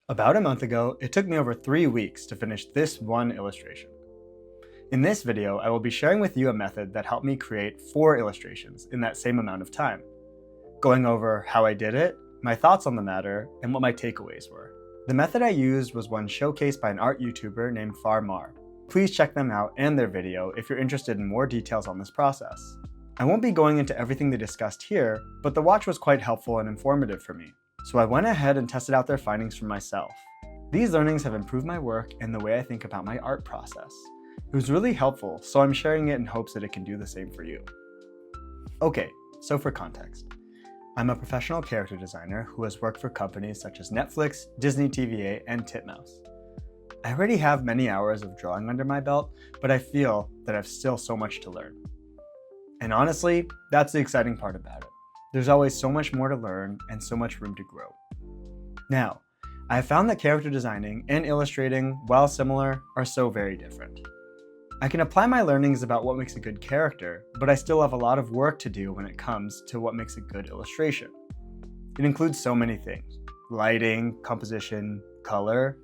About a month ago, it took me over 3 weeks to finish this one illustration. In this video, I will be sharing with you a method that helped me create 4 illustrations in that same amount of time, going over how I did it, my thoughts on the matter, and what my takeaways were. The method I used was one showcased by an art YouTuber named Farmar. Please check them out and their video if you're interested in more details on this process. I won't be going into everything they discussed here, but the watch was quite helpful and informative for me, so I went ahead and tested out their findings for myself. These learnings have improved my work and the way I think about my art process. It was really helpful, so I'm sharing it in hopes that it can do the same for you. Okay, so for context. I'm a professional character designer who has worked for companies such as Netflix, Disney TVA, and Titmouse. I already have many hours of drawing under my belt, but I feel that I've still so much to learn. And honestly, that's the exciting part about it. There's always so much more to learn and so much room to grow. Now, I have found that character designing and illustrating, while similar, are so very different. I can apply my learnings about what makes a good character, but I still have a lot of work to do when it comes to what makes a good illustration. It includes so many things: lighting, composition, color.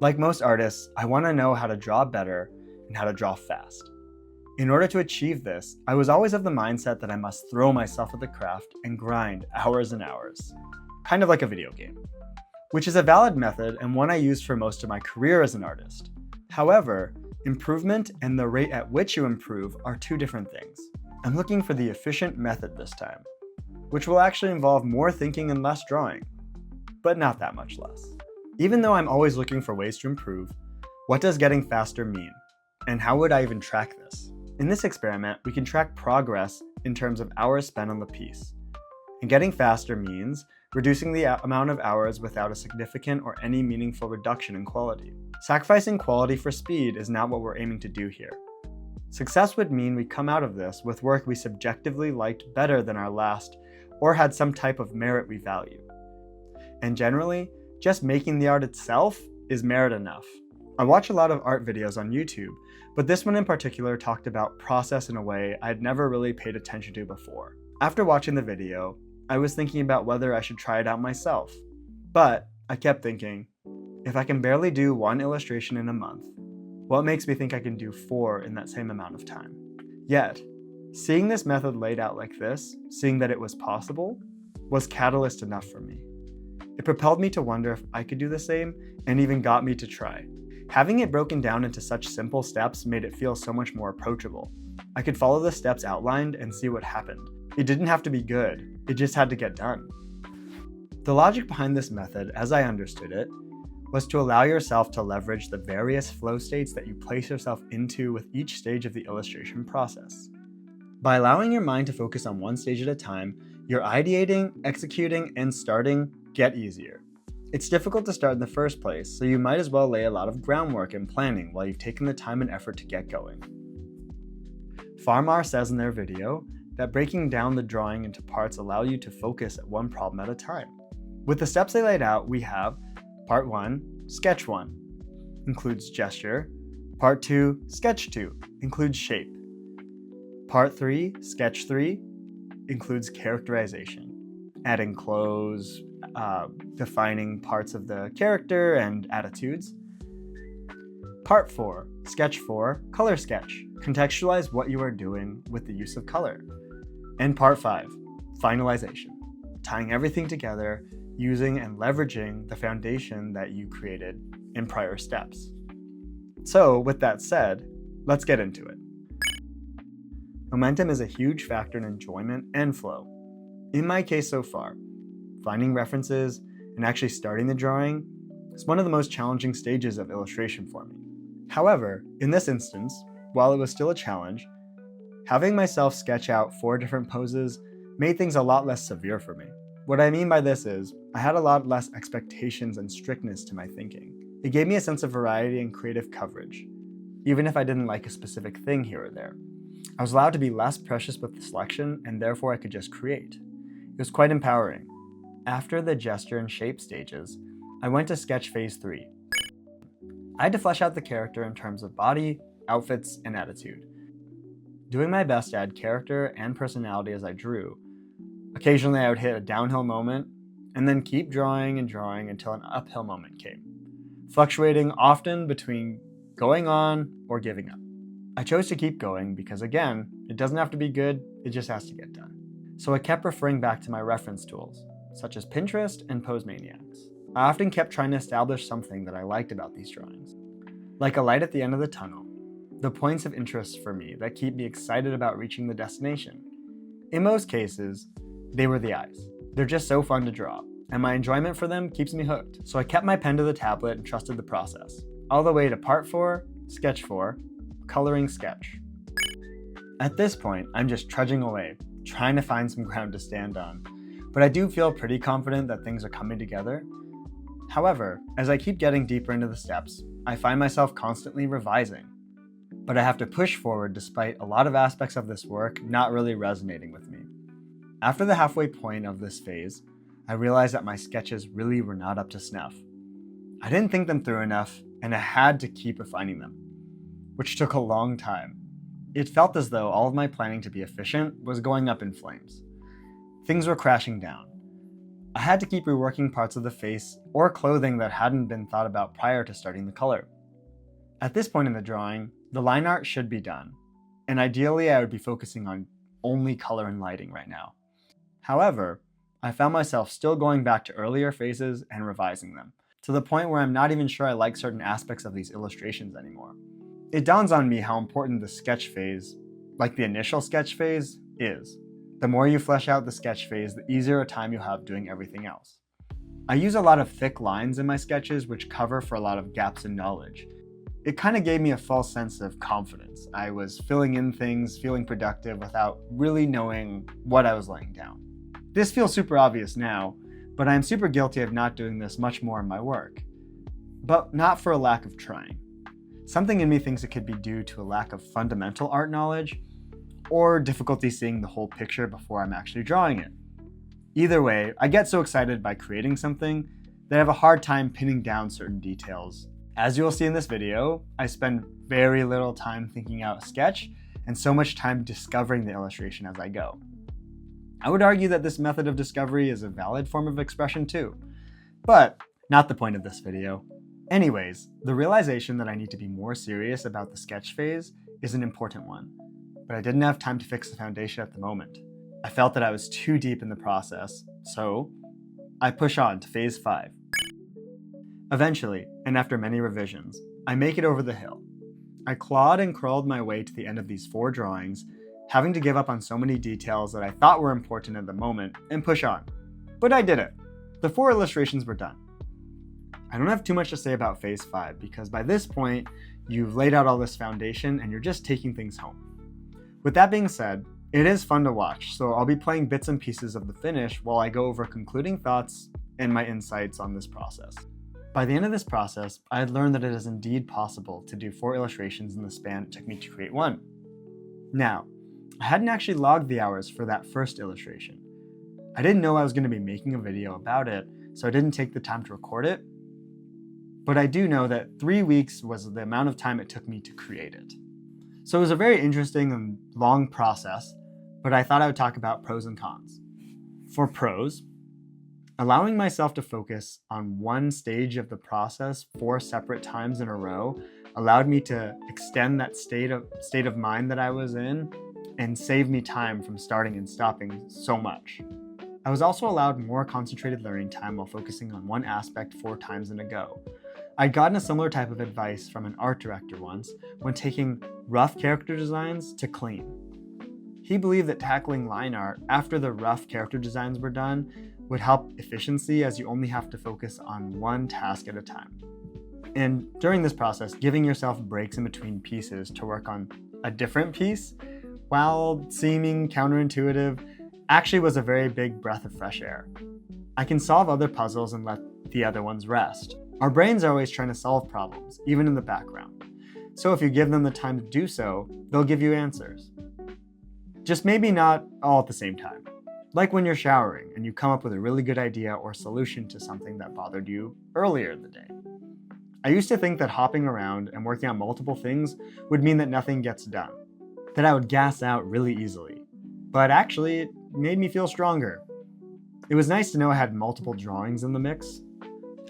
Like most artists, I want to know how to draw better and how to draw fast. In order to achieve this, I was always of the mindset that I must throw myself at the craft and grind hours and hours, kind of like a video game, which is a valid method and one I used for most of my career as an artist. However, improvement and the rate at which you improve are two different things. I'm looking for the efficient method this time, which will actually involve more thinking and less drawing, but not that much less. Even though I'm always looking for ways to improve, what does getting faster mean? And how would I even track this? In this experiment, we can track progress in terms of hours spent on the piece. And getting faster means reducing the amount of hours without a significant or any meaningful reduction in quality. Sacrificing quality for speed is not what we're aiming to do here. Success would mean we come out of this with work we subjectively liked better than our last, or had some type of merit we value. And generally, just making the art itself is merit enough. I watch a lot of art videos on YouTube, but this one in particular talked about process in a way I'd never really paid attention to before. After watching the video, I was thinking about whether I should try it out myself. But I kept thinking, if I can barely do 1 illustration in a month, what makes me think I can do 4 in that same amount of time? Yet, seeing this method laid out like this, seeing that it was possible, was catalyst enough for me. It propelled me to wonder if I could do the same, and even got me to try. Having it broken down into such simple steps made it feel so much more approachable. I could follow the steps outlined and see what happened. It didn't have to be good, it just had to get done. The logic behind this method, as I understood it, was to allow yourself to leverage the various flow states that you place yourself into with each stage of the illustration process. By allowing your mind to focus on one stage at a time, your ideating, executing, and starting get easier. It's difficult to start in the first place, so you might as well lay a lot of groundwork and planning while you've taken the time and effort to get going. Farmar says in their video that breaking down the drawing into parts allow you to focus at one problem at a time. With the steps they laid out, we have Part 1, Sketch 1, includes gesture. Part 2, Sketch 2, includes shape. Part 3, Sketch 3, includes characterization, adding clothes, defining parts of the character and attitudes. Part 4, Sketch 4, Color Sketch, contextualize what you are doing with the use of color. And Part 5, Finalization, tying everything together, using and leveraging the foundation that you created in prior steps. So, with that said, let's get into it. Momentum is a huge factor in enjoyment and flow. In my case so far, finding references and actually starting the drawing is one of the most challenging stages of illustration for me. However, in this instance, while it was still a challenge, having myself sketch out 4 different poses made things a lot less severe for me. What I mean by this is, I had a lot less expectations and strictness to my thinking. It gave me a sense of variety and creative coverage, even if I didn't like a specific thing here or there. I was allowed to be less precious with the selection, and therefore I could just create. It was quite empowering. After the gesture and shape stages, I went to sketch phase 3. I had to flesh out the character in terms of body, outfits, and attitude. Doing my best to add character and personality as I drew. Occasionally I would hit a downhill moment, and then keep drawing and drawing until an uphill moment came, fluctuating often between going on or giving up. I chose to keep going because, again, it doesn't have to be good, it just has to get done. So I kept referring back to my reference tools, such as Pinterest and Posemaniacs. I often kept trying to establish something that I liked about these drawings, like a light at the end of the tunnel, the points of interest for me that keep me excited about reaching the destination. In most cases, they were the eyes. They're just so fun to draw, and my enjoyment for them keeps me hooked. So I kept my pen to the tablet and trusted the process, all the way to part 4, sketch 4, coloring sketch. At this point, I'm just trudging away, trying to find some ground to stand on, but I do feel pretty confident that things are coming together. However, as I keep getting deeper into the steps, I find myself constantly revising, but I have to push forward despite a lot of aspects of this work not really resonating with me. After the halfway point of this phase, I realized that my sketches really were not up to snuff. I didn't think them through enough, and I had to keep refining them, which took a long time. It felt as though all of my planning to be efficient was going up in flames. Things were crashing down. I had to keep reworking parts of the face or clothing that hadn't been thought about prior to starting the color. At this point in the drawing, the line art should be done, and ideally I would be focusing on only color and lighting right now. However, I found myself still going back to earlier phases and revising them, to the point where I'm not even sure I like certain aspects of these illustrations anymore. It dawns on me how important the sketch phase, like the initial sketch phase, is. The more you flesh out the sketch phase, the easier a time you'll have doing everything else. I use a lot of thick lines in my sketches which cover for a lot of gaps in knowledge. It kind of gave me a false sense of confidence. I was filling in things, feeling productive without really knowing what I was laying down. This feels super obvious now, but I am super guilty of not doing this much more in my work. But not for a lack of trying. Something in me thinks it could be due to a lack of fundamental art knowledge, or difficulty seeing the whole picture before I'm actually drawing it. Either way, I get so excited by creating something that I have a hard time pinning down certain details. As you will see in this video, I spend very little time thinking out a sketch and so much time discovering the illustration as I go. I would argue that this method of discovery is a valid form of expression too, but not the point of this video. Anyways, the realization that I need to be more serious about the sketch phase is an important one, but I didn't have time to fix the foundation at the moment. I felt that I was too deep in the process, so I push on to phase 5. Eventually, and after many revisions, I make it over the hill. I clawed and crawled my way to the end of these 4 drawings, having to give up on so many details that I thought were important at the moment and push on. But I did it. The 4 illustrations were done. I don't have too much to say about phase 5 because by this point, you've laid out all this foundation and you're just taking things home. With that being said, it is fun to watch, so I'll be playing bits and pieces of the finish while I go over concluding thoughts and my insights on this process. By the end of this process, I had learned that it is indeed possible to do 4 illustrations in the span it took me to create one. Now, I hadn't actually logged the hours for that first illustration. I didn't know I was going to be making a video about it, so I didn't take the time to record it. But I do know that 3 weeks was the amount of time it took me to create it. So it was a very interesting and long process, but I thought I would talk about pros and cons. For pros, allowing myself to focus on one stage of the process 4 separate times in a row allowed me to extend that state of mind that I was in and save me time from starting and stopping so much. I was also allowed more concentrated learning time while focusing on one aspect 4 times in a go. I'd gotten a similar type of advice from an art director once when taking rough character designs to clean. He believed that tackling line art after the rough character designs were done would help efficiency as you only have to focus on one task at a time. And during this process, giving yourself breaks in between pieces to work on a different piece, while seeming counterintuitive, actually was a very big breath of fresh air. I can solve other puzzles and let the other ones rest. Our brains are always trying to solve problems, even in the background. So if you give them the time to do so, they'll give you answers. Just maybe not all at the same time. Like when you're showering and you come up with a really good idea or solution to something that bothered you earlier in the day. I used to think that hopping around and working on multiple things would mean that nothing gets done, that I would gas out really easily. But actually, it made me feel stronger. It was nice to know I had multiple drawings in the mix.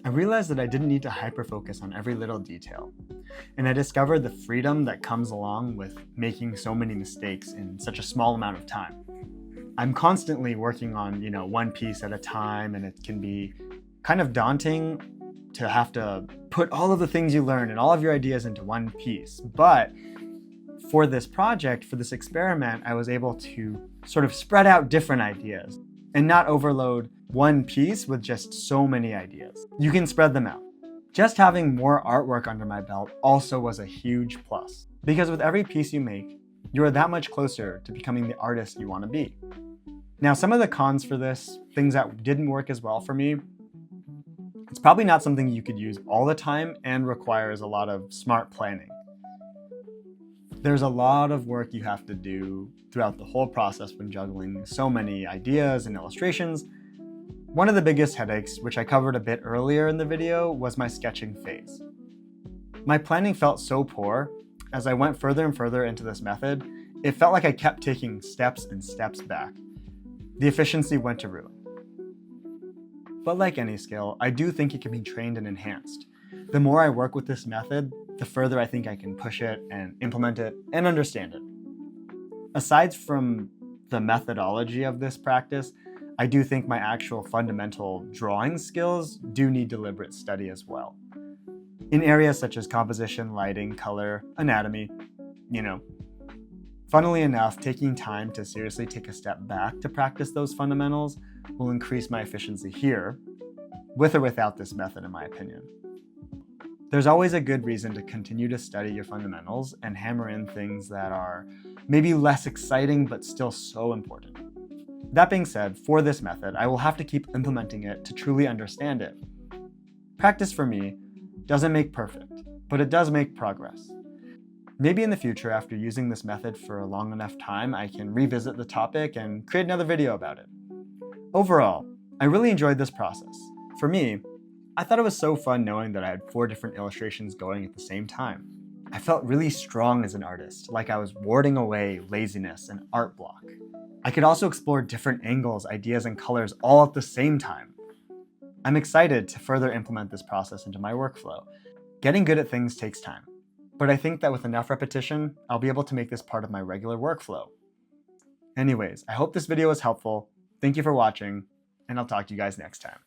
I realized that I didn't need to hyper-focus on every little detail, and I discovered the freedom that comes along with making so many mistakes in such a small amount of time. I'm constantly working on, one piece at a time, and it can be kind of daunting to have to put all of the things you learn and all of your ideas into one piece. But for this project, for this experiment, I was able to sort of spread out different ideas and not overload one piece with just so many ideas. You can spread them out. Just having more artwork under my belt also was a huge plus, because with every piece you make, you are that much closer to becoming the artist you want to be. Now, some of the cons for this, things that didn't work as well for me, it's probably not something you could use all the time and requires a lot of smart planning. There's a lot of work you have to do throughout the whole process when juggling so many ideas and illustrations. One of the biggest headaches, which I covered a bit earlier in the video, was my sketching phase. My planning felt so poor. As I went further and further into this method, it felt like I kept taking steps and steps back. The efficiency went to ruin. But like any skill, I do think it can be trained and enhanced. The more I work with this method, the further I think I can push it and implement it and understand it. Aside from the methodology of this practice, I do think my actual fundamental drawing skills do need deliberate study as well. In areas such as composition, lighting, color, anatomy, Funnily enough, taking time to seriously take a step back to practice those fundamentals will increase my efficiency here, with or without this method, in my opinion. There's always a good reason to continue to study your fundamentals and hammer in things that are maybe less exciting but still so important. That being said, for this method, I will have to keep implementing it to truly understand it. Practice for me doesn't make perfect, but it does make progress. Maybe in the future, after using this method for a long enough time, I can revisit the topic and create another video about it. Overall, I really enjoyed this process. For me, I thought it was so fun knowing that I had 4 different illustrations going at the same time. I felt really strong as an artist, like I was warding away laziness and art block. I could also explore different angles, ideas, and colors all at the same time. I'm excited to further implement this process into my workflow. Getting good at things takes time, but I think that with enough repetition, I'll be able to make this part of my regular workflow. Anyways, I hope this video was helpful. Thank you for watching, and I'll talk to you guys next time.